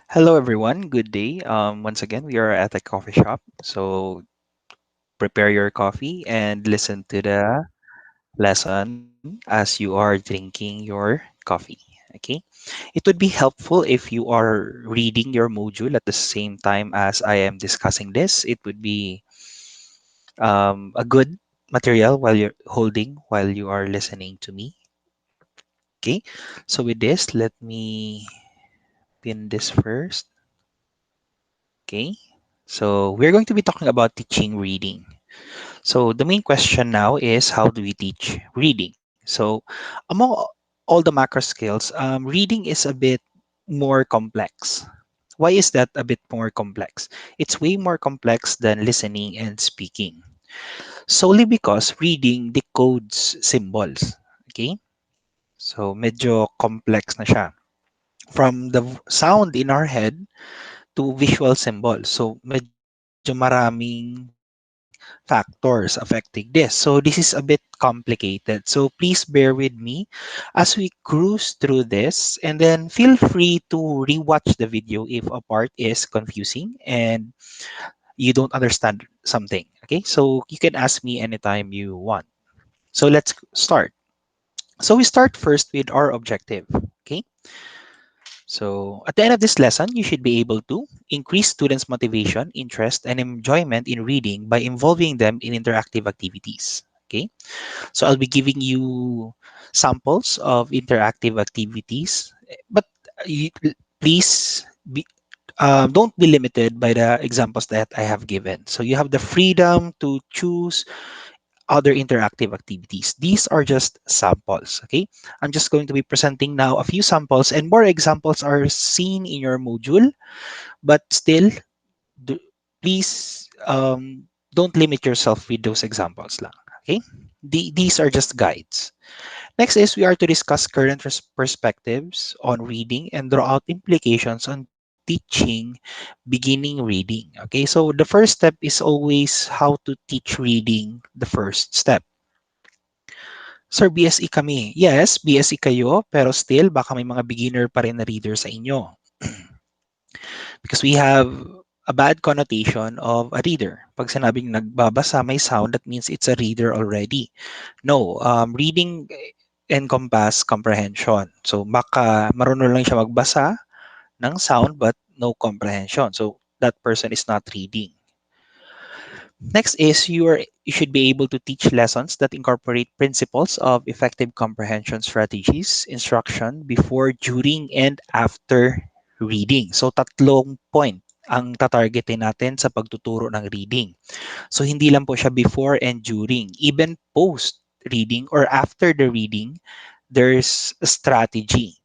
Hello, everyone. Good day. Once again, we are at a coffee shop. So prepare your coffee and listen to the lesson as you are drinking your coffee. Okay. It would be helpful if you are reading your module at the same time as I am discussing this. It would be a good material while you're holding while you are listening to me. Okay. So with this, let me pin this first. Okay. So we're going to be talking about teaching reading. So the main question now is how do we teach reading? So among all the macro skills, reading is a bit more complex. Why is that a bit more complex? It's way more complex than listening and speaking. Solely because reading decodes symbols. Okay? So medyo complex na siya. From the sound in our head to visual symbols. So medyo maraming factors affecting this. So this is a bit complicated. So please bear with me as we cruise through this, and then feel free to rewatch the video if a part is confusing and you don't understand something. Okay, so you can ask me anytime you want. So let's start. So we start first with our objective. Okay, so at the end of this lesson, you should be able to increase students' motivation, interest, and enjoyment in reading by involving them in interactive activities. Okay, so I'll be giving you samples of interactive activities, but you, please don't be limited by the examples that I have given. So you have the freedom to choose other interactive activities. These are just samples, okay? I'm just going to be presenting now a few samples and more examples are seen in your module, but still, d- please don't limit yourself with those examples lang, okay? These are just guides. Next is we are to discuss current perspectives on reading and draw out implications on teaching beginning reading. Okay, so the first step is always how to teach reading the first step. Sir, BSE kami. Yes, BSE kayo, pero still, baka may mga beginner pa rin na reader sa inyo. Because we have a bad connotation of a reader. Pag sinabing nagbabasa, may sound, that means it's a reader already. No, reading encompass comprehension. So, baka marunong lang siya magbasa ng sound but no comprehension. So, that person is not reading. Next is you should be able to teach lessons that incorporate principles of effective comprehension strategies, instruction before, during, and after reading. So tatlong point ang tatargetin natin sa pagtuturo ng reading. So hindi lang po siya before and during, even post reading or after the reading, there's a strategy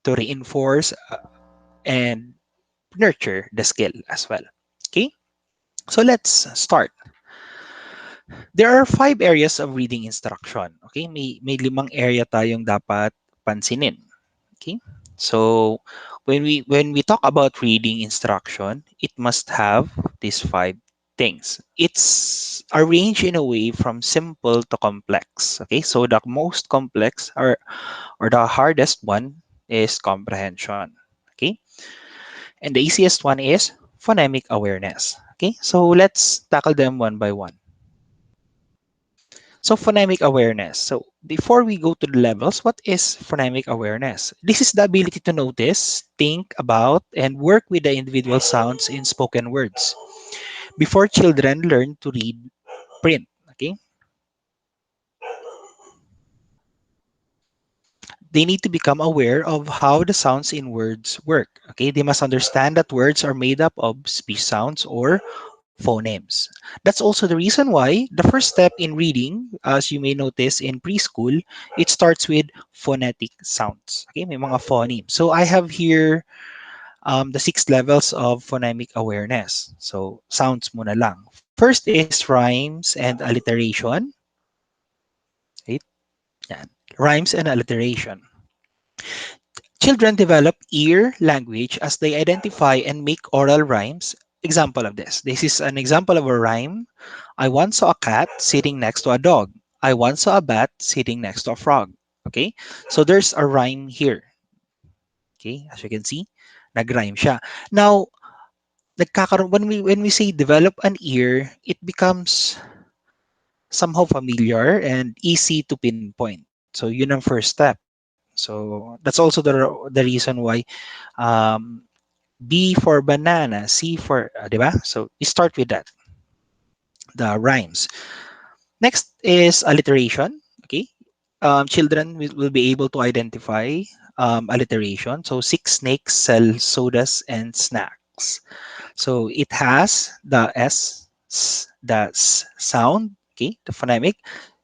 to reinforce and nurture the skill as well. Okay? So let's start. There are 5 areas of reading instruction. Okay? May limang area tayong dapat pansinin. Okay? So, when we talk about reading instruction, it must have these 5 things. It's arranged in a way from simple to complex. Okay? So, the most complex or the hardest one is comprehension. Okay? And the easiest one is phonemic awareness. Okay? So, let's tackle them one by one. So phonemic awareness. So before we go to the levels, what is phonemic awareness? This is the ability to notice, think about, and work with the individual sounds in spoken words. Before children learn to read print, okay, they need to become aware of how the sounds in words work. Okay, they must understand that words are made up of speech sounds or phonemes. That's also the reason why the first step in reading, as you may notice in preschool, it starts with phonetic sounds. Okay, may mga phonemes. So I have here the 6 levels of phonemic awareness. So sounds muna lang. First is rhymes and alliteration. Right? Yan. Rhymes and alliteration. Children develop ear language as they identify and make oral rhymes. Example of this. This is an example of a rhyme. I once saw a cat sitting next to a dog. I once saw a bat sitting next to a frog. Okay, so there's a rhyme here. Okay, as you can see. nag-rhyme siya. Now, when we say develop an ear, it becomes somehow familiar and easy to pinpoint. So yun ang first step. So that's also the reason why um, B for banana, C for, di ba? So we start with that, the rhymes. Next is alliteration. Okay. Children will be able to identify alliteration. So six snakes sell sodas and snacks. So it has the the sound, okay, the phonemic.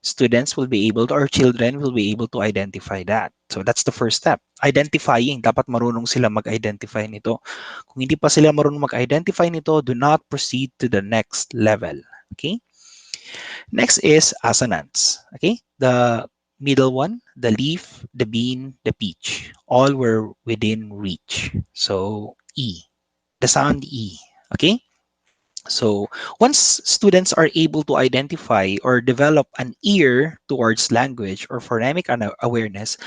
Students will be able to, or children will be able to identify that. So that's the first step. Identifying. Dapat marunong sila mag-identify nito. Kung hindi pa sila marunong mag-identify nito, do not proceed to the next level. Okay? Next is assonance. Okay? The middle one, the leaf, the bean, the peach. All were within reach. So E. The sound E. Okay? So once students are able to identify or develop an ear towards language or phonemic awareness,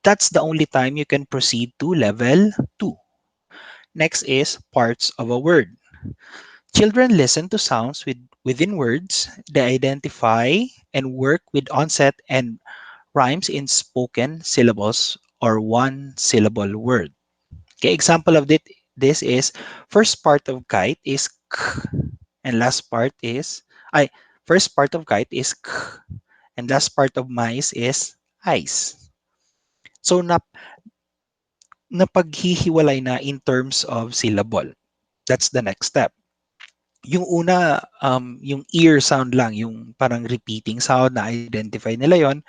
that's the only time you can proceed to level 2. Next is parts of a word. Children listen to sounds within words. They identify and work with onset and rhymes in spoken syllables or one syllable word. Okay, example of this is first part of kite is k, and last part is I first part of kite is k, and last part of mice is ice. So napaghihiwalay na in terms of syllable. That's the next step. Yung una, yung ear sound lang, yung parang repeating sound na identify nila yon.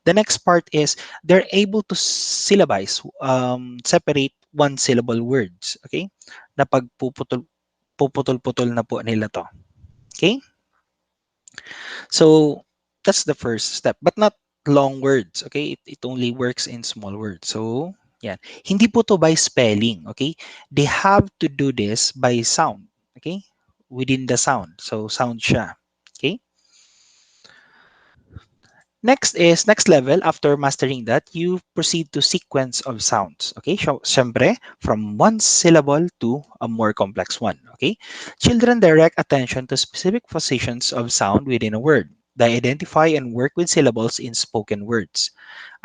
The next part is they're able to syllabize, separate one syllable words. Okay? Na puputol-putol na po nila to. Okay? So that's the first step, but not long words. Okay? It only works in small words. So, yan. Hindi po to by spelling. Okay? They have to do this by sound. Okay? Within the sound. So, sound siya. Okay? Next level, after mastering that, you proceed to sequence of sounds. Okay, so syempre, from one syllable to a more complex one. Okay, children direct attention to specific positions of sound within a word. They identify and work with syllables in spoken words.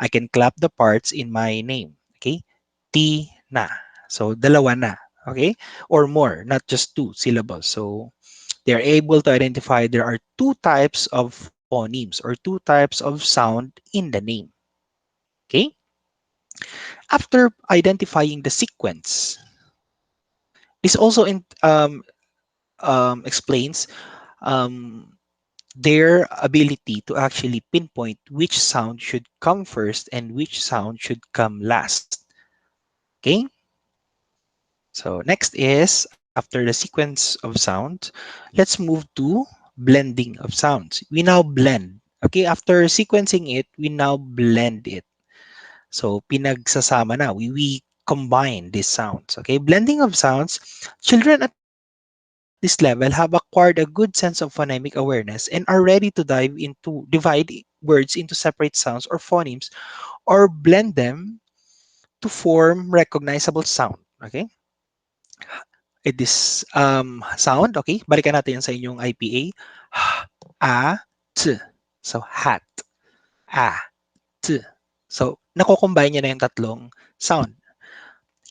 I can clap the parts in my name. Okay, T na. So dalawa na. Okay, or more, not just two syllables. So they are able to identify there are two types of phonemes or two types of sound in the name. Okay? After identifying the sequence, this also explains um, their ability to actually pinpoint which sound should come first and which sound should come last. Okay? So next is, after the sequence of sound, let's move to blending of sounds. We now blend. Okay, after sequencing it, we now blend it. So pinagsasama na. We combine these sounds. Okay, blending of sounds. Children at this level have acquired a good sense of phonemic awareness and are ready to divide words into separate sounds or phonemes or blend them to form recognizable sound. Okay? This sound, okay? Balikan natin yan sa inyong IPA. A, t. So, hat. A, t. So, nako-combine niya na yung tatlong sound.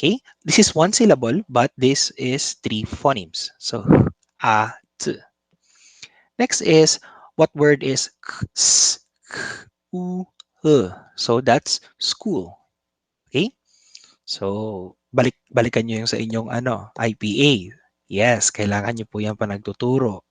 Okay? This is one syllable, but this is three phonemes. So, a, t. Next is, what word is k, s, k, u, h. So, that's school. Okay? So, balikan nyo yung sa inyong IPA. Yes, kailangan nyo po yan pa nagtuturo.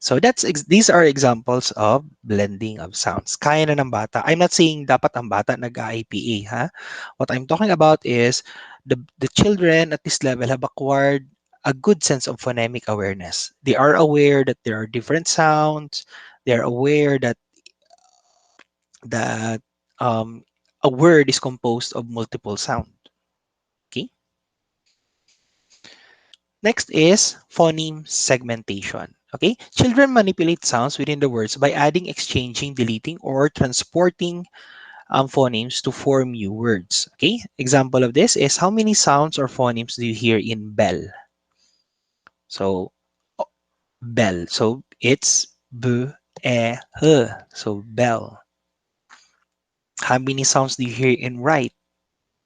So these are examples of blending of sounds. Kaya na ng bata. I'm not saying dapat ang bata nag-IPA, ha? What I'm talking about is the children at this level have acquired a good sense of phonemic awareness. They are aware that there are different sounds. They are aware that a word is composed of multiple sound. Okay. Next is phoneme segmentation. Okay, children manipulate sounds within the words by adding, exchanging, deleting, or transporting phonemes to form new words. Okay, example of this is how many sounds or phonemes do you hear in bell? So o- bell. So it's b, e, h. So bell. How many sounds do you hear in right?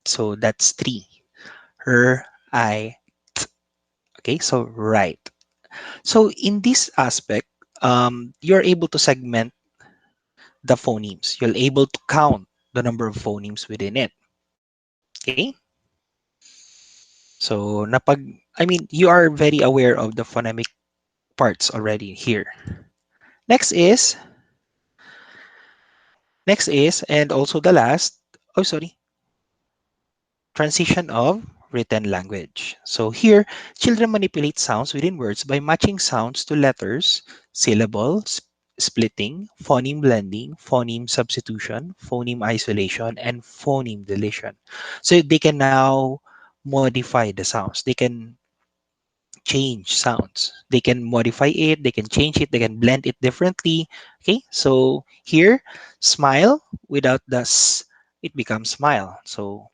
So that's three. R, I. Okay, so right. So in this aspect, you're able to segment the phonemes. You're able to count the number of phonemes within it. Okay? So you are very aware of the phonemic parts already here. Next is and also the last, oh sorry, transition of written language. So here, children manipulate sounds within words by matching sounds to letters, syllables, splitting, phoneme blending, phoneme substitution, phoneme isolation, and phoneme deletion. So they can now modify the sounds. They can change sounds. They can modify it, they can change it, they can blend it differently. Okay, so here, smile without the s, it becomes smile. So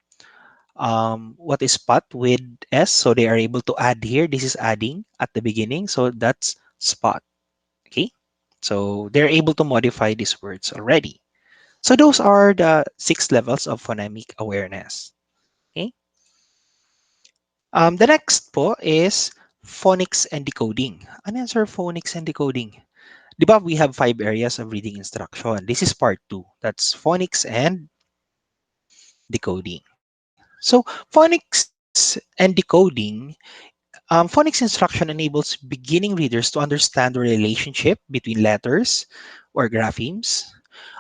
what is spot with S? So they are able to add here. This is adding at the beginning. So that's spot. Okay. So they're able to modify these words already. So those are the 6 levels of phonemic awareness. Okay. The next po is phonics and decoding. Ano yan, sir? Phonics and decoding. Di ba we have 5 areas of reading instruction? This is part 2. That's phonics and decoding. So phonics and decoding, phonics instruction enables beginning readers to understand the relationship between letters or graphemes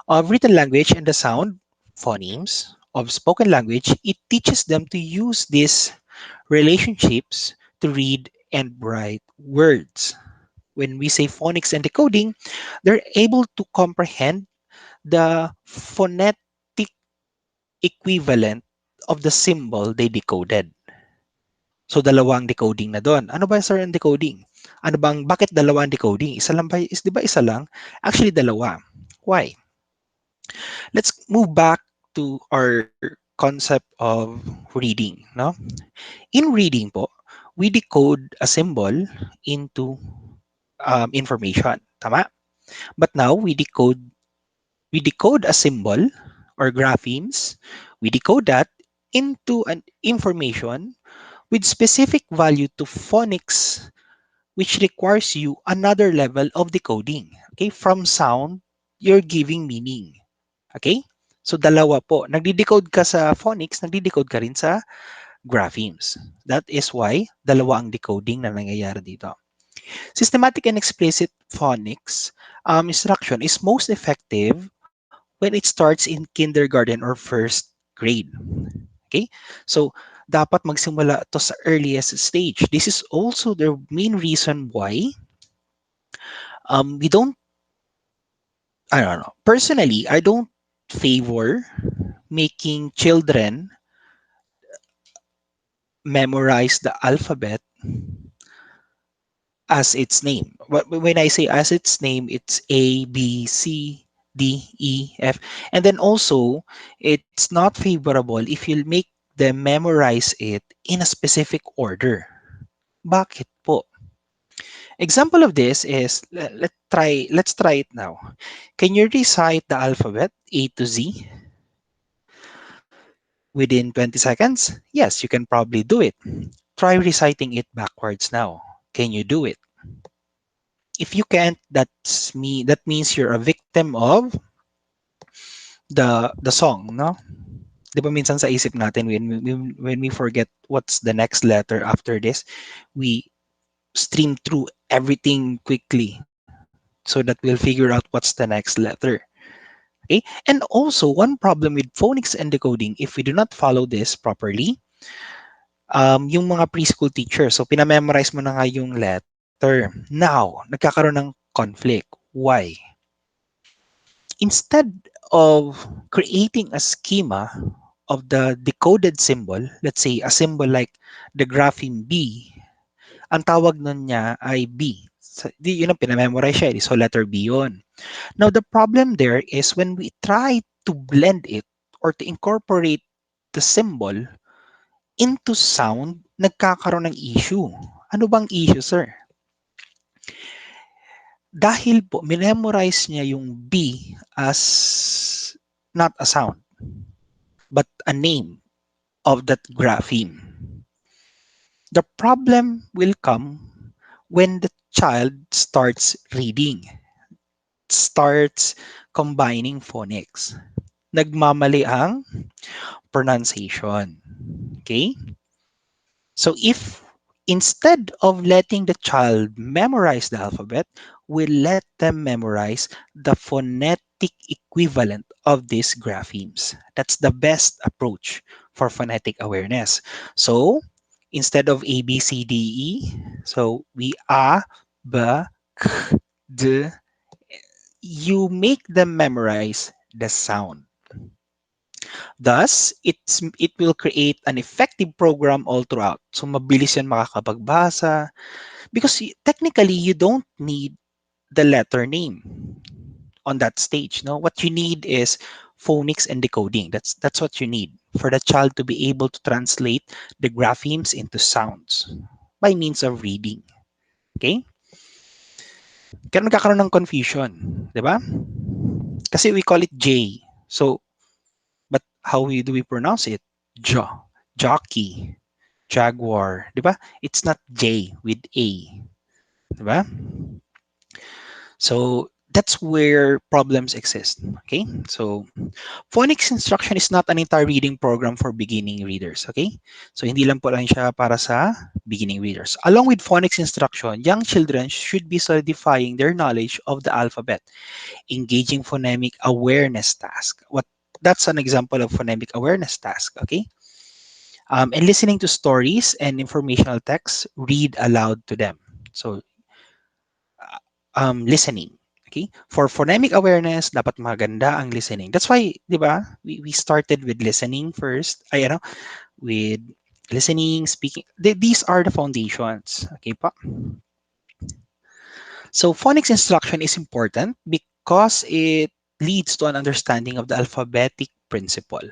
of written language and the sound phonemes of spoken language. It teaches them to use these relationships to read and write words. When we say phonics and decoding, they're able to comprehend the phonetic equivalent of the symbol they decoded. So dalawang decoding na doon. Ano ba sir ang decoding? Ano bang bakit dalawa ang decoding? Isa lang ba is 'di ba isa lang? Actually dalawa. Why? Let's move back to our concept of reading, no? In reading po, we decode a symbol into information, tama? But now we decode a symbol or graphemes. We decode that into an information with specific value to phonics, which requires you another level of decoding. Okay, from sound, you're giving meaning. Okay? So dalawa po. Nagdi-decode ka sa phonics, nagdi-decode ka rin sa graphemes. That is why dalawa ang decoding na nangyayari dito. Systematic and explicit phonics instruction is most effective when it starts in kindergarten or first grade. Okay? So, dapat magsimula to sa earliest stage. This is also the main reason why we don't, I don't know, personally, I don't favor making children memorize the alphabet as its name. When I say as its name, it's A, B, C, D, E, F. And then also, it's not favorable if you make them memorize it in a specific order. Bakit po? Example of this is let's try it now. Can you recite the alphabet A to Z within 20 seconds? Yes, you can probably do it. Try reciting it backwards now. Can you do it? If you can't, that means you're a victim of the song, no? 'Di ba minsan sa isip natin when we forget what's the next letter after this, we stream through everything quickly so that we'll figure out what's the next letter. Okay? And also one problem with phonics and decoding, if we do not follow this properly, yung mga preschool teachers, so pinamemorize mo na nga yung letter. Now, nagkakaroon ng conflict. Why? Instead of creating a schema of the decoded symbol, let's say a symbol like the grapheme B, ang tawag nun niya ay B. So, yun ang pinamemorize siya. So letter B yun. Now the problem there is when we try to blend it, or to incorporate the symbol into sound, nagkakaroon ng issue. Ano bang issue, sir? Dahil po, minemorize niya yung B as not a sound, but a name of that grapheme. The problem will come when the child starts reading, starts combining phonics. Nagmamali ang pronunciation. Okay? So if instead of letting the child memorize the alphabet, we let them memorize the phonetic equivalent of these graphemes. That's the best approach for phonetic awareness. So instead of A, B, C, D, E, so we A, B, K, D, you make them memorize the sound. Thus, it will create an effective program all throughout. So, mabilis yan makakapagbasa. Because technically, you don't need the letter name on that stage. No, what you need is phonics and decoding. That's what you need for the child to be able to translate the graphemes into sounds by means of reading. Okay? Kaya nagkakaroon ng confusion. Di ba? Kasi we call it J. So, but do we pronounce it? Jockey, Jaguar, 'di ba? It's not J with A, 'di ba? So that's where problems exist. Okay? So phonics instruction is not an entire reading program for beginning readers, okay? So hindi lang po lang siya para sa beginning readers. Along with phonics instruction, young children should be solidifying their knowledge of the alphabet, engaging phonemic awareness task. What That's an example of phonemic awareness task, okay? And listening to stories and informational texts, read aloud to them. So, listening. Okay? For phonemic awareness, dapat maganda ang listening. That's why, di ba, we started with listening first. With listening, speaking. These are the foundations. Okay pa? So, phonics instruction is important because it leads to an understanding of the alphabetic principle,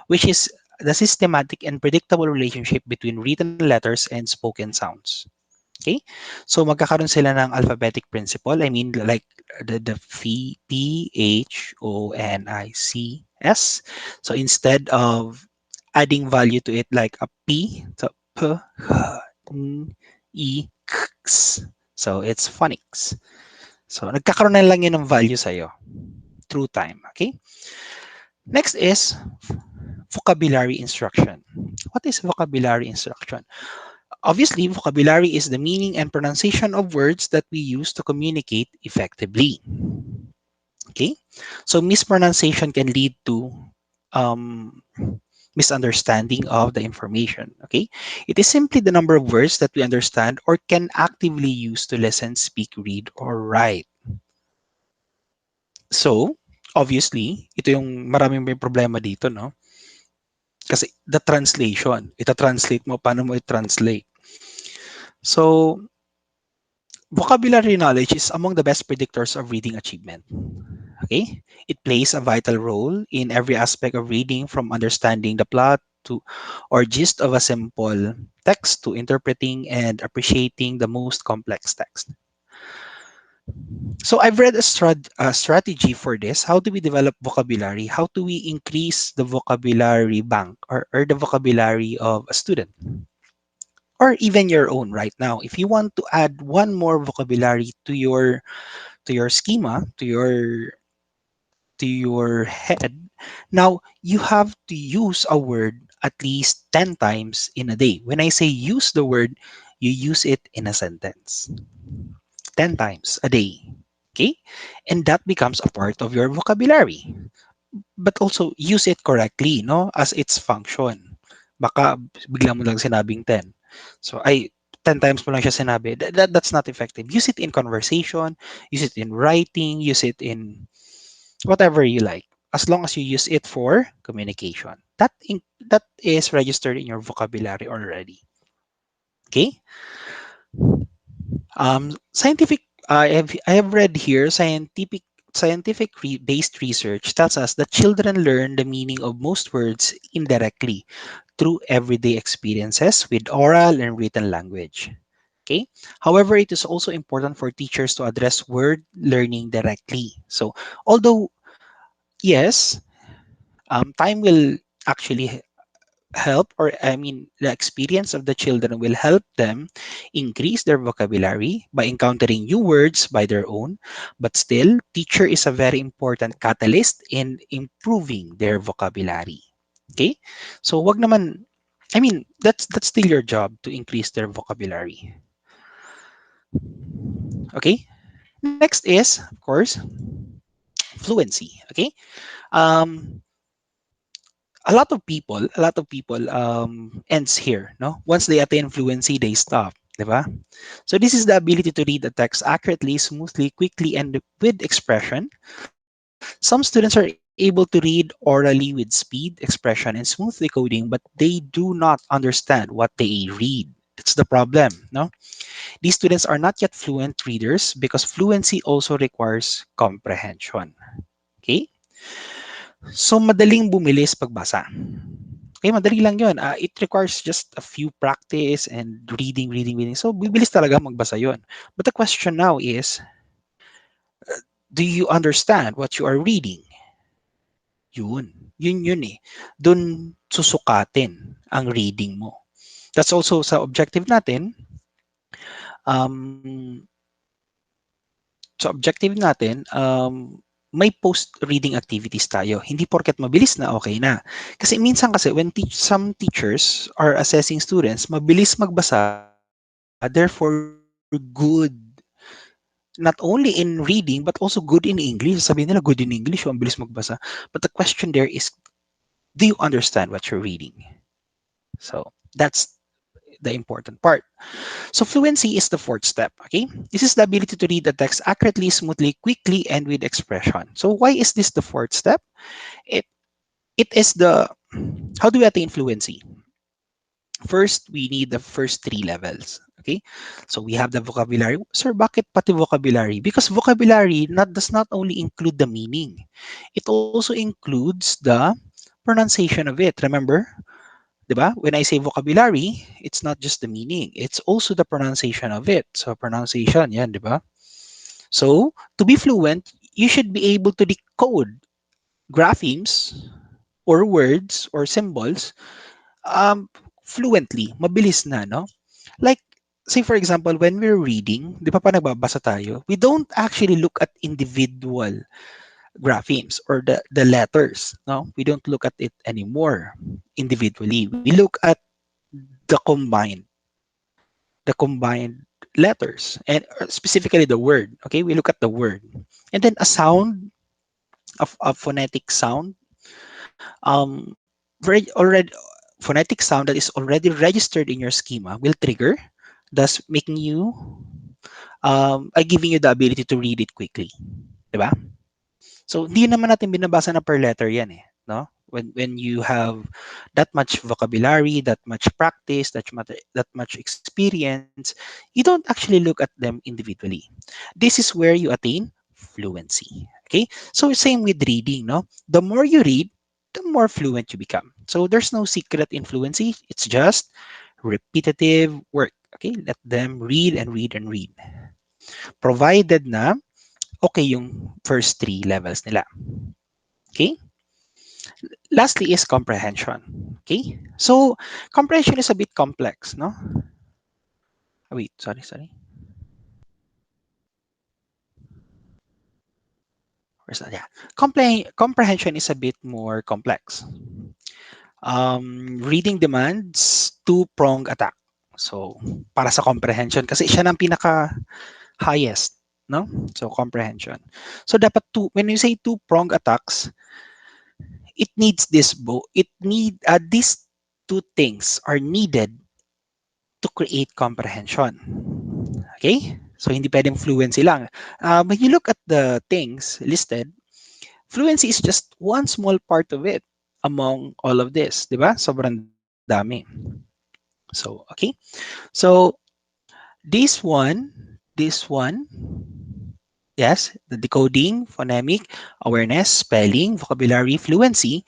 which is the systematic and predictable relationship between written letters and spoken sounds. Okay? So magkakaroon sila ng alphabetic principle. I mean like the P, H, O, N, I, C, S. So instead of adding value to it like a P, so P, H, N, E, K, S. So it's phonics. So nagkakaroon na lang yun ng value sa'yo through time. Okay? Next is vocabulary instruction. What is vocabulary instruction? Obviously, vocabulary is the meaning and pronunciation of words that we use to communicate effectively. Okay? So mispronunciation can lead to um, misunderstanding of the information. Okay? It is simply the number of words that we understand or can actively use to listen, speak, read, or write. So, obviously, ito yung maraming may problema dito, no? Kasi the translation, ita-translate mo, paano mo i-translate? So, vocabulary knowledge is among the best predictors of reading achievement. Okay? It plays a vital role in every aspect of reading, from understanding the plot to or gist of a simple text to interpreting and appreciating the most complex text. So I've read a strategy for this. How do we develop vocabulary? How do we increase the vocabulary bank or the vocabulary of a student? Or even your own right now. If you want to add one more vocabulary to your schema, to your head, now you have to use a word at least 10 times in a day. When I say use the word, you use it in a sentence 10 times a day. Okay? And that becomes a part of your vocabulary. But also use it correctly, no? As its function. Baka bigla mo lang sinabing 10. So ay 10 times mo lang siya sinabi. That's not effective. Use it in conversation, use it in writing, use it in whatever you like. As long as you use it for communication. That is registered in your vocabulary already. Okay? Scientific I have read here scientific Based research tells us that children learn the meaning of most words indirectly through everyday experiences with oral and written language. Okay. However, it is also important for teachers to address word learning directly. So, although yes, time will actually help, or I mean the experience of the children will help them increase their vocabulary by encountering new words by their own, but still teacher is a very important catalyst in improving their vocabulary. Okay, so wag naman, I mean that's still your job to increase their vocabulary. Okay, next is of course fluency. Okay, um a lot of people ends here, no? Once they attain fluency, they stop, di ba? So this is the ability to read a text accurately, smoothly, quickly, and with expression. Some students are able to read orally with speed, expression, and smooth decoding, but they do not understand what they read. That's the problem, no? These students are not yet fluent readers because fluency also requires comprehension. Okay? So, madaling bumilis pagbasa. Okay, madali lang yun. It requires just a few practice and reading, reading, reading. So, bibilis talaga magbasa yun. But the question now is, do you understand what you are reading? Yun. Yun eh. Doon susukatin ang reading mo. That's also sa objective natin. Um, may post-reading activities tayo. Hindi porket mabilis na okay na. Kasi minsan kasi when some teachers are assessing students, mabilis magbasa, therefore good not only in reading but also good in English. Sabihin nila good in English, ang bilis magbasa. But the question there is, do you understand what you're reading? So that's the important part. So fluency is the fourth step, okay? This is the ability to read the text accurately, smoothly, quickly, and with expression. So why is this the fourth step? It it is the how do we attain fluency? First, we need the first three levels. Okay? So we have the vocabulary. Sir, bakit pati vocabulary? Because vocabulary does not only include the meaning. It also includes the pronunciation of it. Remember? 'Di ba? When I say vocabulary, it's not just the meaning. It's also the pronunciation of it. So pronunciation, yan, 'di ba? So, to be fluent, you should be able to decode graphemes or words or symbols um fluently, mabilis na, no? Like say for example, when we're reading, 'di ba pa nagbabasa tayo, we don't actually look at individual graphemes or the letters, no? We don't look at it anymore individually. We look at the combined letters and specifically the word. Okay, we look at the word, and then a sound of a phonetic sound, very already phonetic sound that is already registered in your schema will trigger, thus making you giving you the ability to read it quickly, di ba? So, hindi naman natin binabasa na per letter yan eh. No? When you have that much vocabulary, that much practice, that much experience, you don't actually look at them individually. This is where you attain fluency. Okay? So, same with reading. No? The more you read, the more fluent you become. So, there's no secret in fluency. It's just repetitive work. Okay? Let them read and read and read. Provided na okay yung first three levels nila. Okay? Lastly is comprehension. Okay? So, comprehension is a bit complex, no? Wait, sorry. Where's that? Yeah. Comprehension is a bit more complex. Reading demands two-pronged attack. So, para sa comprehension, kasi siya ng pinaka-highest, no? So, comprehension. So, dapat when you say two-pronged attacks, it needs these two things are needed to create comprehension. Okay? So, hindi pwedeng fluency lang. When you look at the things listed, fluency is just one small part of it among all of this. Di ba? Sobrang dami. So, okay? So, this one, Yes, the decoding, phonemic, awareness, spelling, vocabulary, fluency.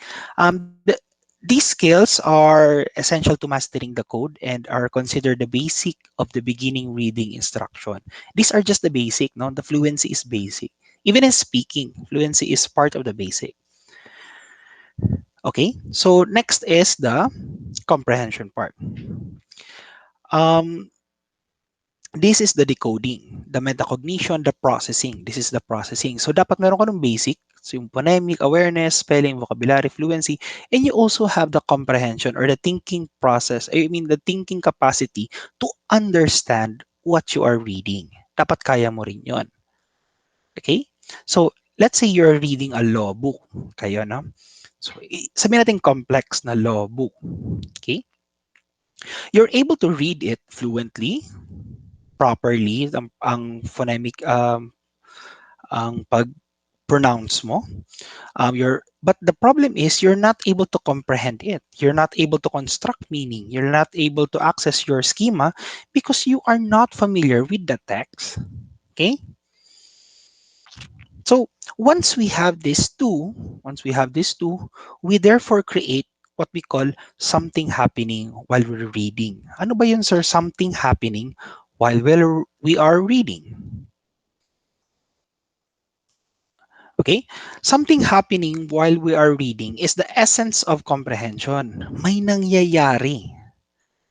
These skills are essential to mastering the code and are considered the basic of the beginning reading instruction. These are just the basic, no? The fluency is basic. Even in speaking, fluency is part of the basic. Okay, so next is the comprehension part. Um, this is the decoding, the metacognition, the processing. This is the processing. So dapat meron ka ng basic, so yung phonemic, awareness, spelling, vocabulary, fluency, and you also have the comprehension or the thinking process, I mean the thinking capacity to understand what you are reading. Dapat kaya mo rin yon. Okay? So let's say you're reading a law book. Kayo, no? So sabihin natin complex na law book. Okay? You're able to read it fluently, properly, ang phonemic ang pag-pronounce mo. But the problem is you're not able to comprehend it. You're not able to construct meaning. You're not able to access your schema because you are not familiar with the text. Okay? So once we have these two, we therefore create what we call something happening while we're reading. Ano ba yun, sir? Something happening while we are reading. Okay? Something happening while we are reading is the essence of comprehension. May nangyayari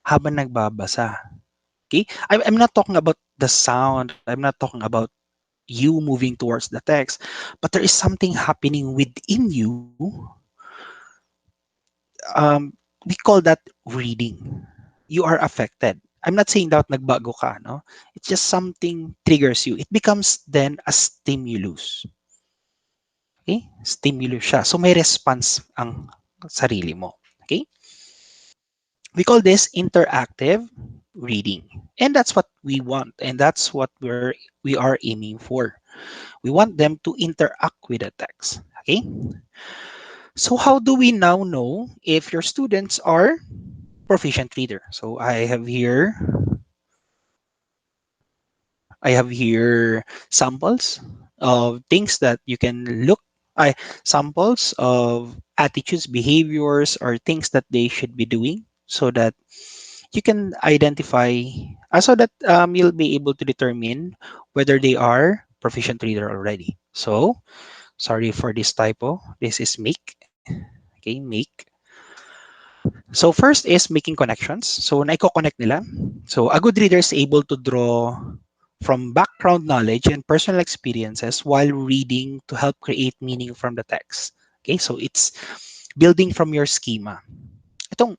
habang nagbabasa. Okay? I'm not talking about the sound. I'm not talking about you moving towards the text, but there is something happening within you. We call that reading. You are affected. I'm not saying that nagbago ka, no? It's just something triggers you. It becomes then a stimulus. Okay? Stimulus siya. So may response ang sarili mo. Okay? We call this interactive reading. And that's what we want. And that's what we are aiming for. We want them to interact with the text. Okay? So how do we now know if your students are proficient reader? So I have here samples of things that you can look I samples of attitudes, behaviors, or things that they should be doing so that you can identify so that you'll be able to determine whether they are proficient reader already. So sorry for this typo. This is make. Okay, make. So first is making connections. So naiko-connect nila. So a good reader is able to draw from background knowledge and personal experiences while reading to help create meaning from the text. Okay, so it's building from your schema. Itong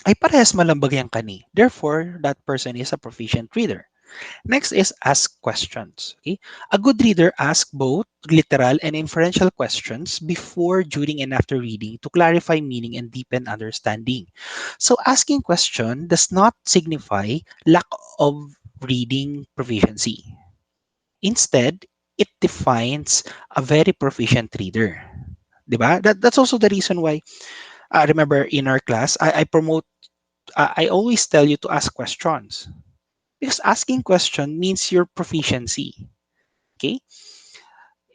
ay parehas malambag yung kani. Therefore, that person is a proficient reader. Next is ask questions. Okay? A good reader asks both literal and inferential questions before, during, and after reading to clarify meaning and deepen understanding. So asking question does not signify lack of reading proficiency. Instead, it defines a very proficient reader. Diba? That's also the reason why, remember in our class, I always tell you to ask questions. Because asking question means your proficiency. Okay?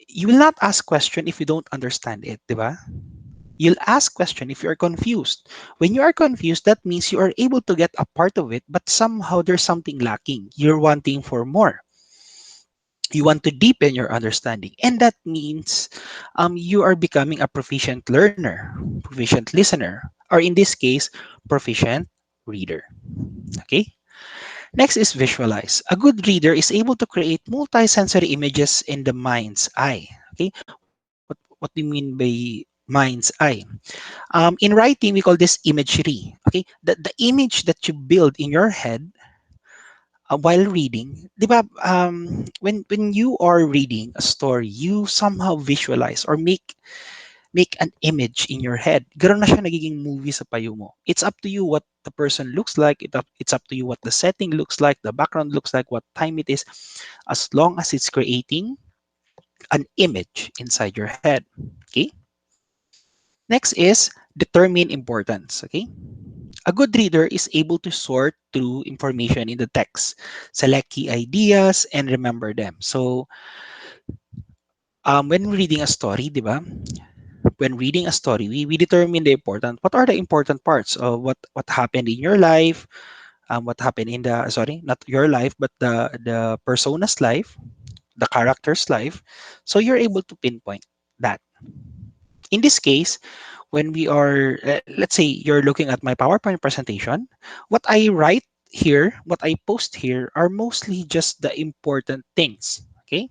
You will not ask question if you don't understand it, di ba? You'll ask question if you're confused. When you are confused, that means you are able to get a part of it, but somehow there's something lacking. You're wanting for more. You want to deepen your understanding. And that means you are becoming a proficient learner, proficient listener, or in this case, proficient reader. Okay? Next is visualize. A good reader is able to create multi-sensory images in the mind's eye. Okay, what do you mean by mind's eye? In writing, we call this imagery. Okay, the image that you build in your head while reading, di ba? When you are reading a story, you somehow visualize or make an image in your head. Gano'n na siya nagiging movie sa payo mo. It's up to you what the person looks like. It's up to you what the setting looks like, the background looks like, what time it is, as long as it's creating an image inside your head. Okay? Next is determine importance. Okay? A good reader is able to sort through information in the text, select key ideas, and remember them. So When reading a story, di ba? When reading a story, we determine the important. What are the important parts of what happened in your life? What happened in the sorry, not your life, but the persona's life, the character's life. So you're able to pinpoint that. In this case, when we are, let's say you're looking at my PowerPoint presentation, what I write here, what I post here are mostly just the important things. Okay,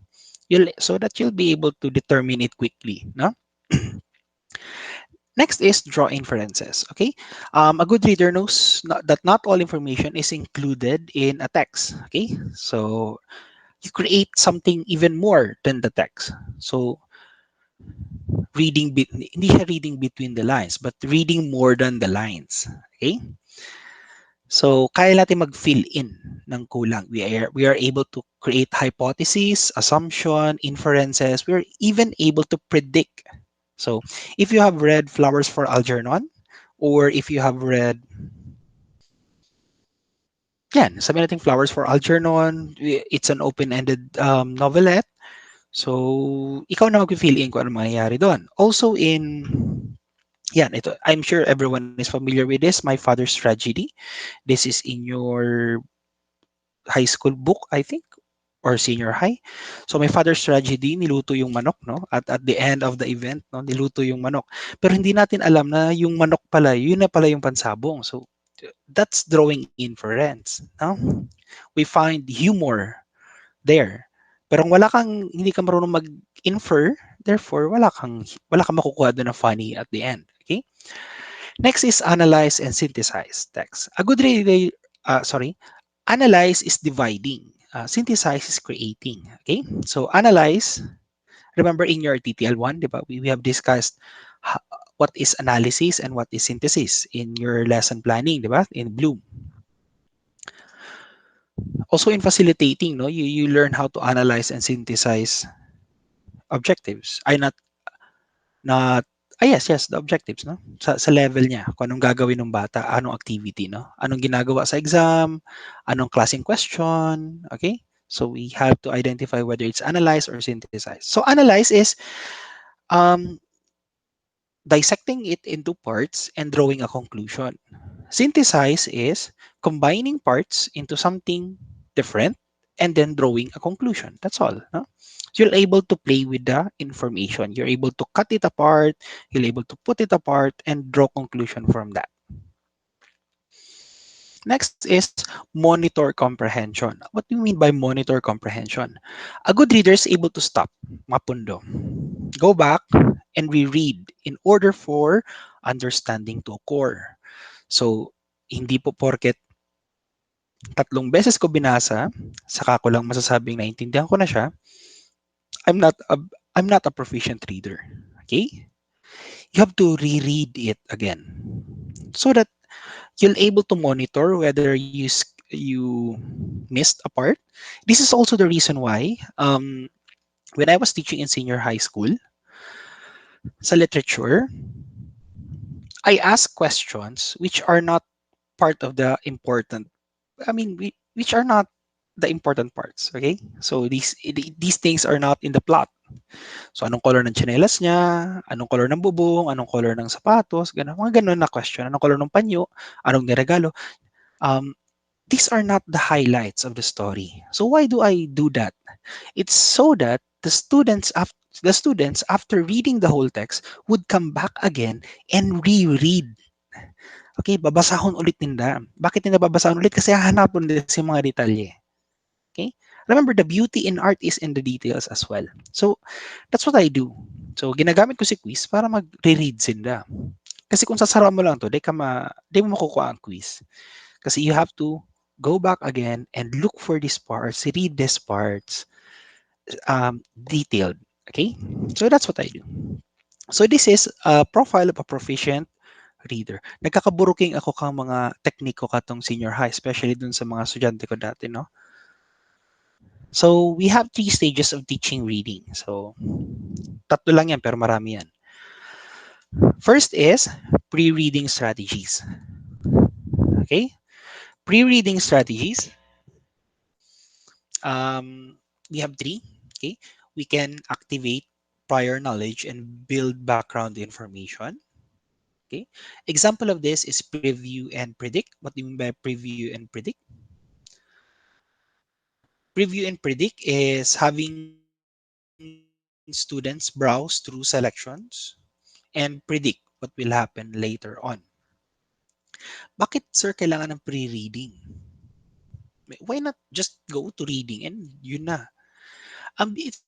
so that you'll be able to determine it quickly. No. Next is draw inferences. Okay, a good reader knows that not all information is included in a text. Okay, so you create something even more than the text. So hindi siya reading between the lines, but reading more than the lines. Okay, so kaya natin mag-fill in ng kulang. We are able to create hypotheses, assumption, inferences. We're even able to predict. So if you have read Flowers for Algernon, or if you have read, yan, sabi natin Flowers for Algernon, it's an open-ended novelette. So, ikaw na mag-fill in kung ano mangyayari doon. Also yan, ito, I'm sure everyone is familiar with this, My Father's Tragedy. This is in your high school book, I think, or senior high. So, My Father's Tragedy, niluto yung manok, no? At the end of the event, no, niluto yung manok. Pero hindi natin alam na yung manok pala, yun na pala yung pansabong. So, that's drawing inference, no? We find humor there. Pero kung hindi ka marunong mag-infer, therefore wala kang makukuha doon na funny at the end. Okay? Next is analyze and synthesize text. A good reader, sorry, analyze is dividing. Synthesize is creating. Okay? So analyze, remember in your TTL1, di ba? We have discussed what is analysis and what is synthesis in your lesson planning, di ba? In Bloom. Also in facilitating, no, you learn how to analyze and synthesize objectives. Ay not yes, the objectives, no? Sa level niya, kung anong gagawin ng bata, anong activity, no? Anong ginagawa sa exam, anong klaseng question, okay? So we have to identify whether it's analyze or synthesize. So analyze is um, dissecting it into parts and drawing a conclusion. Synthesize is combining parts into something different and then drawing a conclusion. That's all. No? So you're able to play with the information. You're able to cut it apart. You're able to put it apart and draw conclusion from that. Next is monitor comprehension. What do you mean by monitor comprehension? A good reader is able to stop, mapundo, go back and reread in order for understanding to occur. So, hindi po porket tatlong beses ko binasa, saka ko lang masasabing naintindihan ko na siya, I'm not a, I'm not a proficient reader. Okay? You have to reread it again so that you'll able to monitor whether you missed a part. This is also the reason why when I was teaching in senior high school sa literature, I ask questions which are not part of the important. I mean, which are not the important parts. Okay, so these things are not in the plot. So anong color ng tsinelas niya, anong color ng bubong, anong color ng sapatos, ganun, mga ganun na question. Anong color ng panyo, anong niregalo. Um, these are not the highlights of the story. So why do I do that? It's so that the students after reading the whole text would come back again and reread. Okay, babasahon ulit nila. Bakit nila babasahon ulit? Kasi hahanapon nila si mga detalye. Okay? Remember, the beauty in art is in the details as well. So, that's what I do. So, ginagamit ko si quiz para mag-reread sila. Kasi kung sasara mo lang to, di mo makukuha ang quiz. Kasi you have to go back again and look for these parts, read these parts, detailed. Okay? So, that's what I do. So, this is a profile of a proficient reader. Nagkakaburuking ako kang mga technique ko katong senior high, especially dun sa mga estudyante ko dati, no? So, we have 3 stages of teaching reading. So, tatlo lang yan, pero marami yan. First is pre-reading strategies. Okay? Pre-reading strategies, we have 3. Okay? We can activate prior knowledge and build background information. Okay. Example of this is preview and predict. What do you mean by preview and predict? Preview and predict is having students browse through selections and predict what will happen later on. Bakit, sir, kailangan ng pre-reading? Why not just go to reading and yun na? It's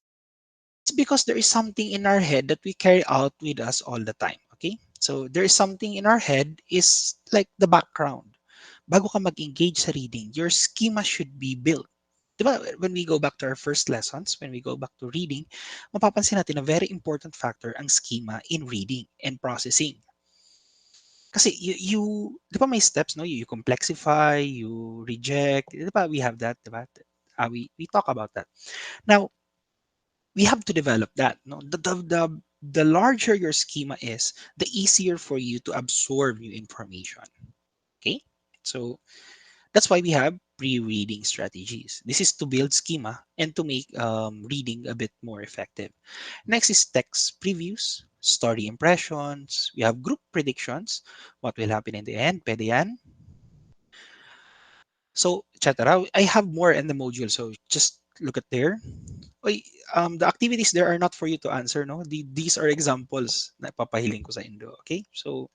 because there is something in our head that we carry out with us all the time. Okay? So there is something in our head is like the background. Bago ka mag-engage sa reading, your schema should be built. Diba, when we go back to our first lessons, when we go back to reading, mapapansin natin na very important factor ang schema in reading and processing. Kasi di ba may steps, no? You complexify, you reject, di ba we have that, di ba? We talk about that. Now, we have to develop that, no? The larger your schema is, the easier for you to absorb new information. Okay? So, that's why we have pre-reading strategies. This is to build schema and to make reading a bit more effective. Next is text previews, story impressions. We have group predictions. What will happen in the end? Pwede yan. So, check that out. I have more in the module. So, just look at there. Oy, the activities there are not for you to answer, no? These are examples na papahiling ko sa Indo. Okay? So,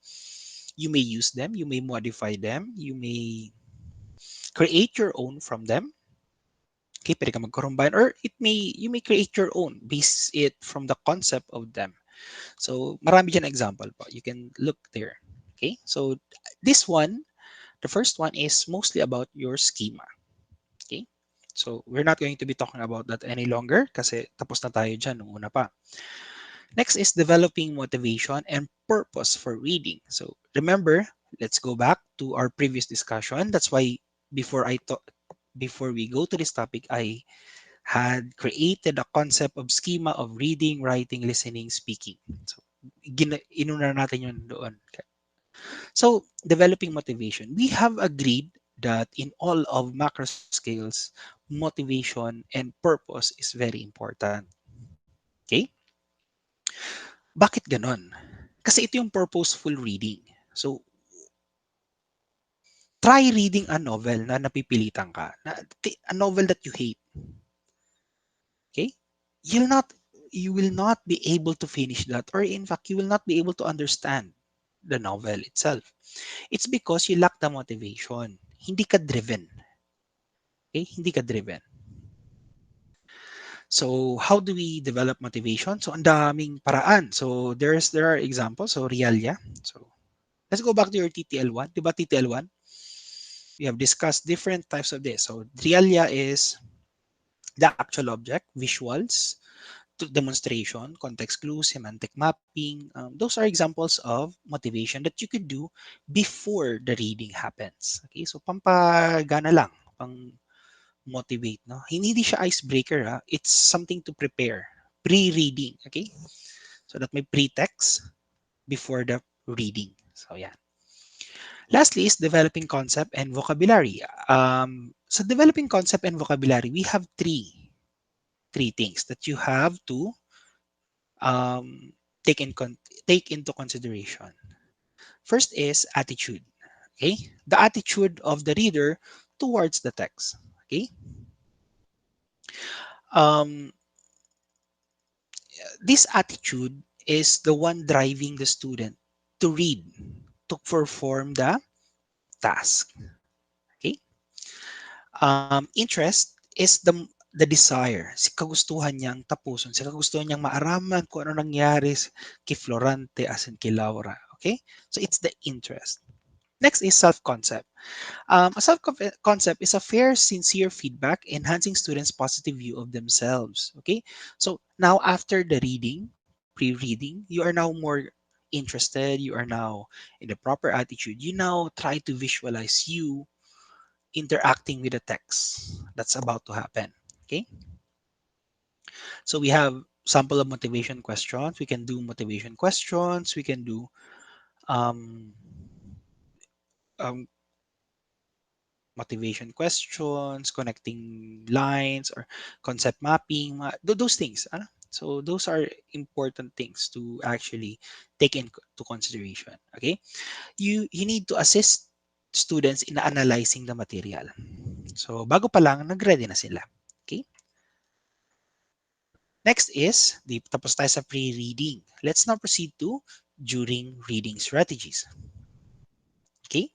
you may use them. You may modify them. You may create your own from them. Okay, pwede ka mag-combine or you may create your own, base it from the concept of them. So, marami dyan example po. You can look there. Okay, so this one, the first one is mostly about your schema. Okay, so we're not going to be talking about that any longer kasi tapos na tayo dyan nung una pa. Next is developing motivation and purpose for reading. So, remember, let's go back to our previous discussion. That's why before I talk, before we go to this topic, I had created a concept of schema of reading, writing, listening, speaking. So, inuna natin yun doon. So, developing motivation. We have agreed that in all of macro skills, motivation and purpose is very important. Okay? Bakit ganon? Kasi ito yung purposeful reading. So, try reading a novel na napipilitan ka. A novel that you hate. Okay? You'll not you will not be able to finish that, or in fact you will not be able to understand the novel itself. It's because you lack the motivation. Hindi ka driven. Okay? Hindi ka driven. So how do we develop motivation? So ang daming paraan. So there are examples. So realia. So let's go back to your TTL1. Diba TTL1? We have discussed different types of this. So realia is the actual object, visuals, to demonstration, context clues, semantic mapping. Those are examples of motivation that you could do before the reading happens. Okay, so pampagana lang, pang motivate, no? Hindi siya icebreaker, ha? It's something to prepare. Pre-reading, okay? So that may pretext before the reading. So yeah. Lastly is developing concept and vocabulary. So developing concept and vocabulary, we have three things that you have to um, take into consideration. First is attitude. Okay, the attitude of the reader towards the text. Okay, um, this attitude is the one driving the student to read, to perform the task. Okay, interest is the desire, si kagustuhan niyang tapuson, si kagustuhan niyang maaraman kung ano nangyari kay Florante as in kay Laura. Okay, so it's the interest. Next is self-concept. A self-concept is a fair, sincere feedback enhancing students' positive view of themselves. Okay, so now after the reading, pre-reading, you are now more interested. You are now in the proper attitude. You now try to visualize you interacting with the text that's about to happen. Okay, so we have sample of motivation questions. We can do motivation questions. We can do um, um, motivation questions, connecting lines, or concept mapping, those things. Ano? So those are important things to actually take into consideration. Okay, you need to assist students in analyzing the material. So bago pa lang, nag-ready na sila. Okay? Next is, tapos tayo sa pre-reading. Let's now proceed to during reading strategies. Okay?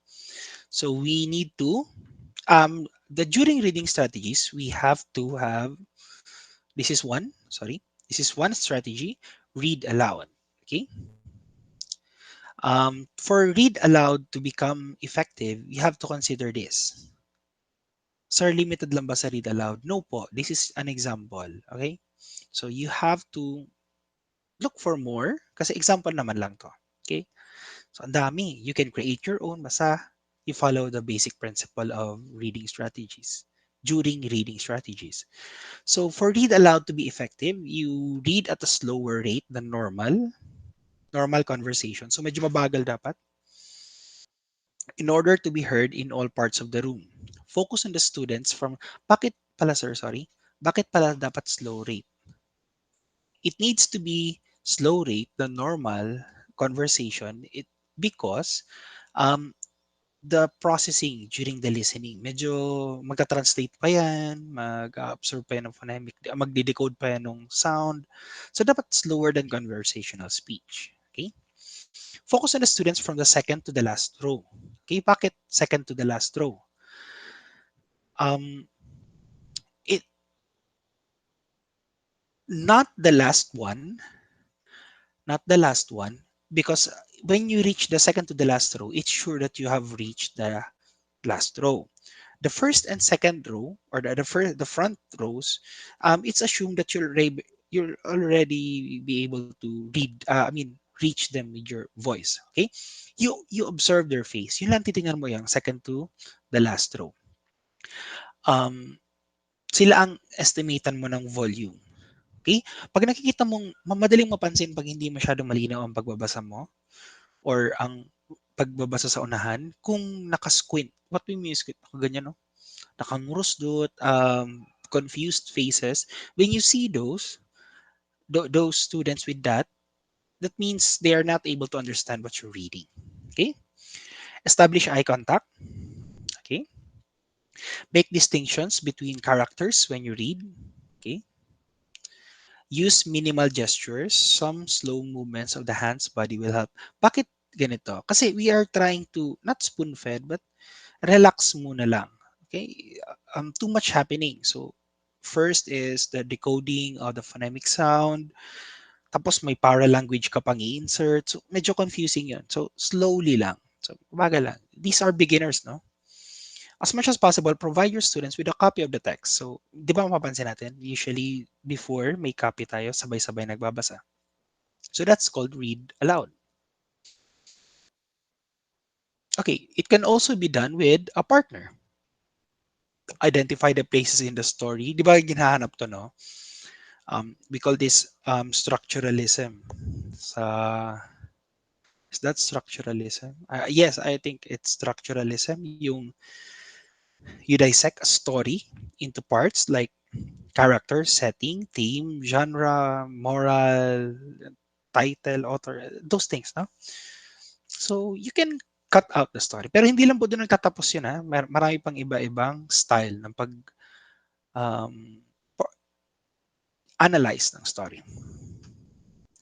So we need to, the during reading strategies, we have to have, this is one, sorry, this is one strategy, read aloud. Okay? For read aloud to become effective, you have to consider this. Sir, limited lang ba sa read aloud? No po. This is an example. Okay? So you have to look for more kasi example naman lang to. Okay? So ang dami. You can create your own basta you follow the basic principle of reading strategies during reading strategies. So for read aloud to be effective, you read at a slower rate than normal conversation. So medyo mabagal dapat in order to be heard in all parts of the room. Focus on the students from bakit pala sir, sorry. Bakit pala dapat slow rate? It needs to be slow rate the normal conversation because um the processing during the listening medyo magta-translate pa yan, mag-absorb pa yan ng phonemic, magde-decode pa yan ng sound. So dapat slower than conversational speech. Okay? Focus on the students from the second to the last row. Okay, bakit second to the last row? Um, it not the last one, not the last one, because when you reach the second to the last row, it's sure that you have reached the last row. The first and second row, or the front rows, it's assumed that you'll already be able to read. I mean, reach them with your voice. Okay, you observe their face. Yun lang titingnan mo yung second to the last row. Um, Sila ang estimatean mo ng volume. Okay? Pag nakikita mong madaling mapansin pag hindi masyadong malinaw ang pagbabasa mo or ang pagbabasa sa unahan, kung nakasquint, what do you mean squint? Ganyan, no? Nakangurusdot, confused faces. When you see those students with that, that means they are not able to understand what you're reading. Okay? Establish eye contact. Okay? Make distinctions between characters when you read. Okay? Use minimal gestures. Some slow movements of the hands, body will help. Bakit ganito? Kasi we are trying to, not spoon-fed, but relax muna lang. Okay? Too much happening. So, first is the decoding of the phonemic sound. Tapos may para-language ka pang i-insert. So, medyo confusing yun. So, slowly lang. So, bagal lang. These are beginners, no? As much as possible, provide your students with a copy of the text. So, di ba mapapansin natin, usually before may copy tayo, sabay-sabay nagbabasa. So that's called read aloud. Okay, it can also be done with a partner. Identify the places in the story. Di ba ginahanap to, no? We call this structuralism. Sa, is that structuralism? Yes, I think it's structuralism. Yung you dissect a story into parts like character, setting, theme, genre, moral, title, author, those things, no? So, you can cut out the story. Pero hindi lang po doon nagtatapos yun, ha? Marami pang iba-ibang style ng um, analyze ng story.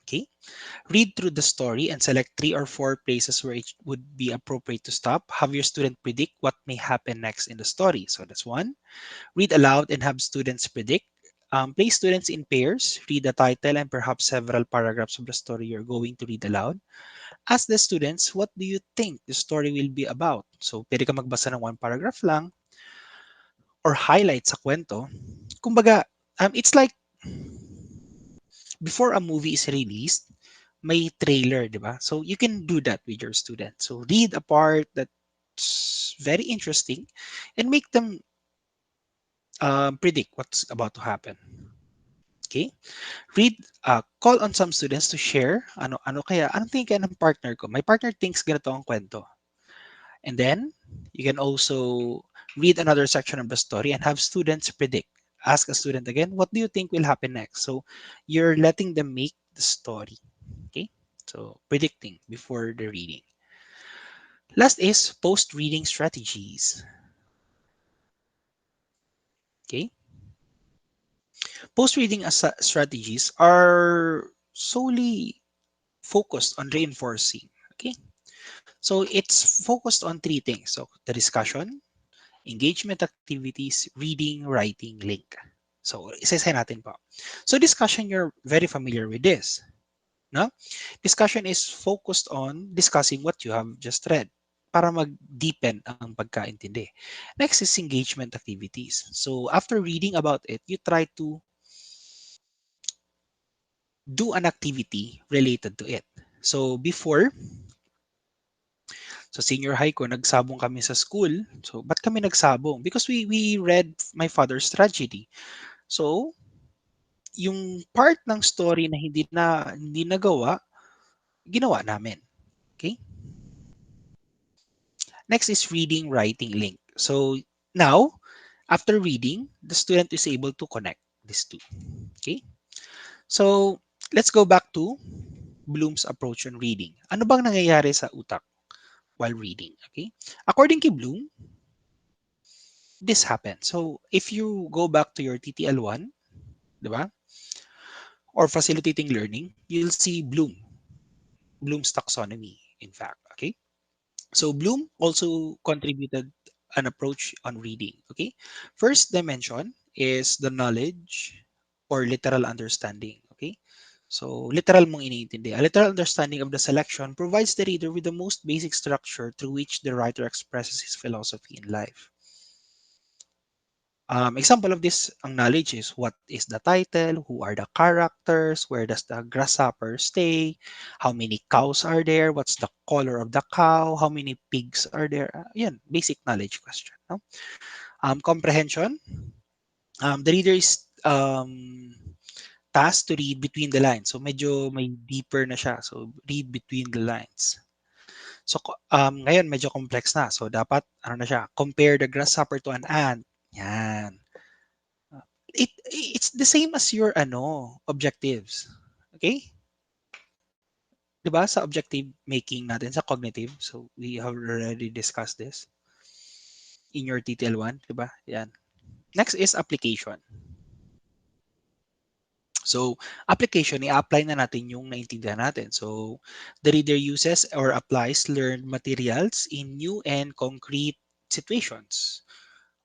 Okay? Read through the story and select 3 or 4 places where it would be appropriate to stop. Have your student predict what may happen next in the story. So that's one. Read aloud and have students predict. Place students in pairs, read the title and perhaps several paragraphs of the story you're going to read aloud. Ask the students, what do you think the story will be about? So, pwede ka magbasa ng one paragraph lang or highlight sa kwento. Kumbaga, it's like before a movie is released, may trailer, di ba? So, you can do that with your students. So, read a part that's very interesting and make them predict what's about to happen. Okay? Read, call on some students to share, anong tingin kaya ng partner ko? My partner thinks ganito ang kwento. And then, you can also read another section of the story and have students predict. ask a student again, what do you think will happen next? So you're letting them make the story. Okay. So predicting before the reading. Last is post-reading strategies. Okay. Post-reading strategies are solely focused on reinforcing. Okay. So it's focused on three things. So the discussion, engagement activities, reading, writing, link. So isa-isa natin po. So discussion, you're very familiar with this. No? Discussion is focused on discussing what you have just read para mag-deepen ang pagkaintindi. Next is engagement activities. So after reading about it, you try to do an activity related to it. So before, sa senior high ko, nagsabong kami sa school. So ba't kami nagsabong? Because we read my father's tragedy. So yung part ng story na hindi nagawa, ginawa namin. Okay? Next is reading, writing, link. So now, after reading, the student is able to connect these two. Okay? So let's go back to Bloom's approach on reading. Ano bang nangyayari sa utak while reading? Okay? According to Bloom, this happens. So if you go back to your TTL1, di ba? Or facilitating learning, you'll see Bloom's taxonomy, in fact. Okay? So Bloom also contributed an approach on reading. Okay, first dimension is the knowledge or literal understanding. Okay, so literal mong iniintindi. A literal understanding of the selection provides the reader with the most basic structure through which the writer expresses his philosophy in life. Example of this, ang knowledge is what is the title, who are the characters, where does the grasshopper stay, how many cows are there, what's the color of the cow, how many pigs are there. Yan, basic knowledge question. No? Comprehension, the reader is tasked to read between the lines. So medyo may deeper na siya. So read between the lines. So ngayon medyo complex na. So dapat ano na siya, compare the grasshopper to an ant. Yan. It's the same as your objectives. Okay? 'Di ba sa objective making natin sa cognitive. So we have already discussed this in your TTL1, 'di ba? Yan. Next is application. So, application, i-apply na natin yung naintindihan natin. So, the reader uses or applies learned materials in new and concrete situations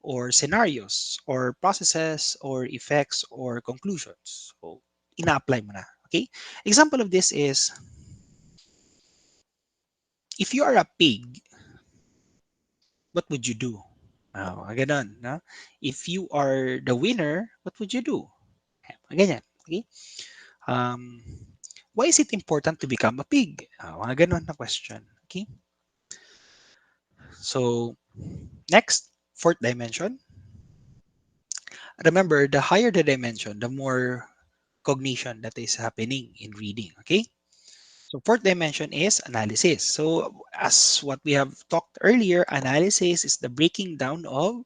or scenarios or processes or effects or conclusions. So, ina-apply mo na. Okay? Example of this is, if you are a pig, what would you do? Ganun, no? If you are the winner, what would you do? Ganyan. Okay? Um, why is it important to become a pig? Mga ganun na question. Okay? So, next, fourth dimension. Remember, the higher the dimension, the more cognition that is happening in reading. Okay? So, fourth dimension is analysis. So, as what we have talked earlier, analysis is the breaking down of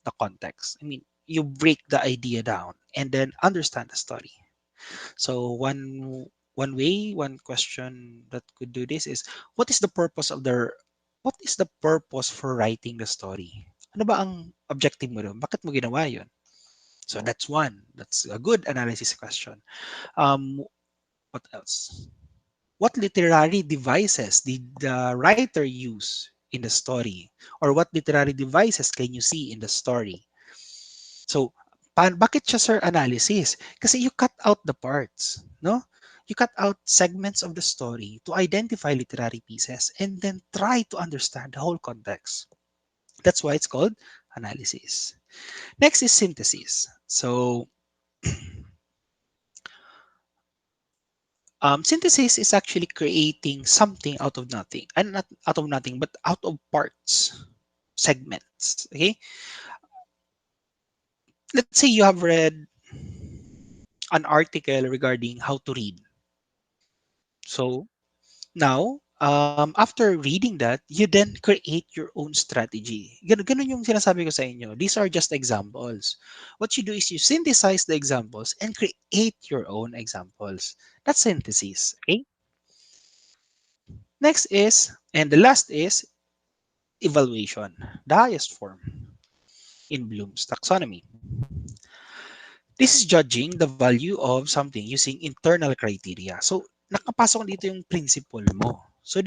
the context. I mean, you break the idea down and then understand the story. So one question that could do this is, what is the purpose of the what is the purpose for writing the story? Ano ba ang objective mo doon? Bakit mo ginawa 'yon? So that's one. That's a good analysis question. Um, what else? What literary devices did the writer use in the story? Or what literary devices can you see in the story? So, bakit siya sir analysis? Kasi you cut out the parts, no? You cut out segments of the story to identify literary pieces and then try to understand the whole context. That's why it's called analysis. Next is synthesis. So, synthesis is actually creating something out of nothing, and not out of nothing, but out of parts, segments. Okay, let's say you have read an article regarding how to read. So now, After reading that, you then create your own strategy. Ganun yung sinasabi ko sa inyo. These are just examples. What you do is you synthesize the examples and create your own examples. That's synthesis. Okay? Next is, and the last is evaluation, the highest form in Bloom's taxonomy. This is judging the value of something using internal criteria. So, nakapasok dito yung principle mo. So,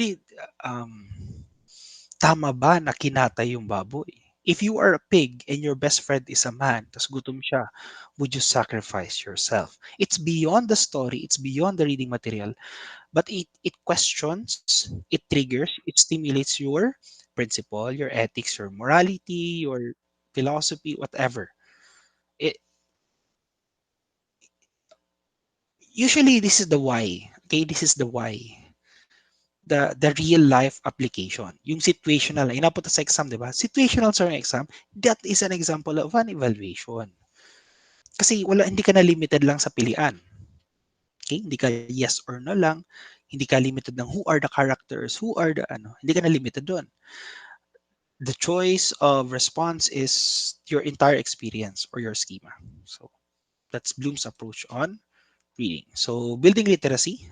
tama ba na kinatay yung baboy? If you are a pig and your best friend is a man, tas gutom siya, would you sacrifice yourself? It's beyond the story, it's beyond the reading material, but it questions, it triggers, it stimulates your principle, your ethics, your morality, your philosophy, whatever. It, usually, this is the why. Okay, this is the why. The real life application. Yung situational, inapunta sa exam, di ba? Situational sa exam, that is an example of an evaluation. Kasi hindi ka na limited lang sa pilian. Okay? Hindi ka yes or no lang. Hindi ka limited ng who are the characters, who are the ano. Hindi ka na limited doon. The choice of response is your entire experience or your schema. So that's Bloom's approach on reading. So building literacy,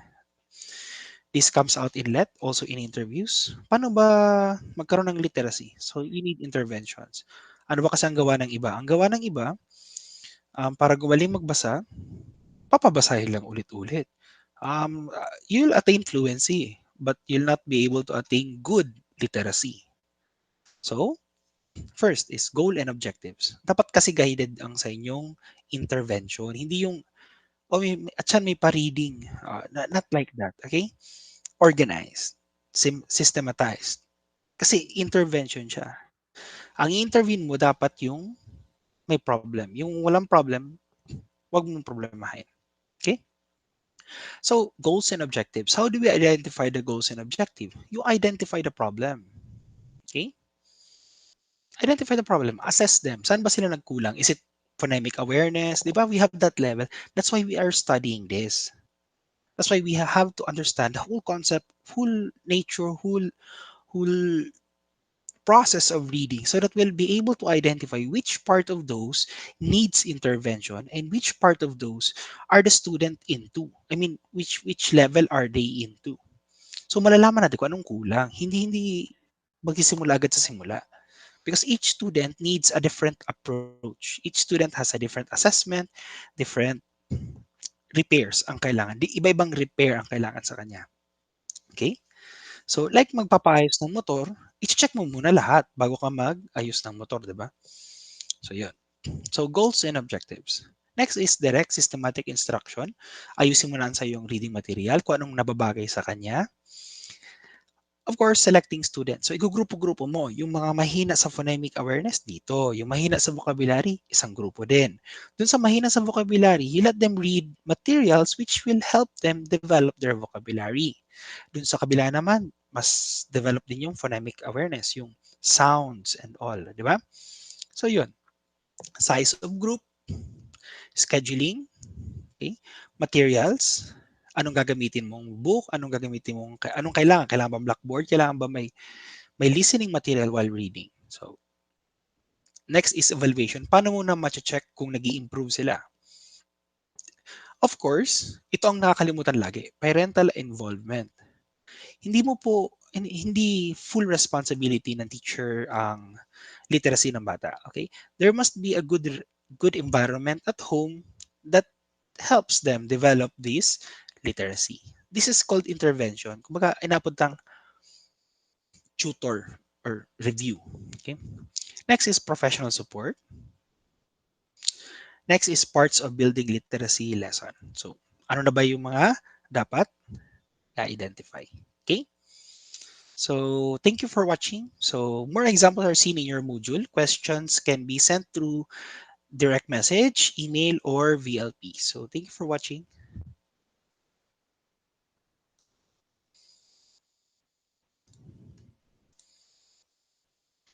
this comes out in let, also in interviews. Paano ba magkaroon ng literacy? So you need interventions. Ano ba kasi ang gawa ng iba? Ang gawa ng iba, para gumaling magbasa, papabasahin lang ulit-ulit. You'll attain fluency, but you'll not be able to attain good literacy. So, first is goal and objectives. Dapat kasi guided ang sa inyong intervention. Hindi yung, oh, at siyan may pa-reading. Not like that, okay? Organized, systematized. Kasi intervention siya. Ang intervene mo dapat yung may problem. Yung walang problem, wag mong problemahin. Okay? So, goals and objectives. How do we identify the goals and objective? You identify the problem. Okay? Identify the problem. Assess them. Saan ba sila nagkulang? Is it phonemic awareness? Di ba? We have that level. That's why we are studying this. That's why we have to understand the whole concept, whole nature, whole process of reading so that we'll be able to identify which part of those needs intervention and which part of those are the student into. I mean, which level are they into? So malalaman natin kung anong kulang. Hindi magsisimula agad sa simula. Because each student needs a different approach. Each student has a different assessment, different repairs ang kailangan. Iba-ibang repair ang kailangan sa kanya. Okay? So, like magpapaayos ng motor, i-check mo muna lahat bago ka mag-ayos ng motor, di ba? So, yun. So, goals and objectives. Next is direct systematic instruction. Ayusin mo na sa yung reading material, kung anong nababagay sa kanya. Of course, selecting students. So, igugrupo-grupo mo. Yung mga mahina sa phonemic awareness, dito. Yung mahina sa vocabulary, isang grupo din. Dun sa mahina sa vocabulary, you let them read materials which will help them develop their vocabulary. Dun sa kabila naman, mas develop din yung phonemic awareness, yung sounds and all. Di ba? So, yun. Size of group, scheduling, okay? Materials, anong gagamitin mong book, anong kailangan? Kailangan ba blackboard? Kailangan ba may listening material while reading? So, next is evaluation. Paano mo na ma-check kung nag improve sila? Of course, ito ang nakakalimutan lagi, parental involvement. Hindi mo po, hindi full responsibility ng teacher ang literacy ng bata. Okay? There must be a good environment at home that helps them develop this literacy. This is called intervention. Kumbaga, inapuntang tutor or review. Okay? Next is professional support. Next is parts of building literacy lesson. So, ano na ba yung mga dapat na-identify? Okay? So, thank you for watching. So, more examples are seen in your module. Questions can be sent through direct message, email, or VLP. So, thank you for watching.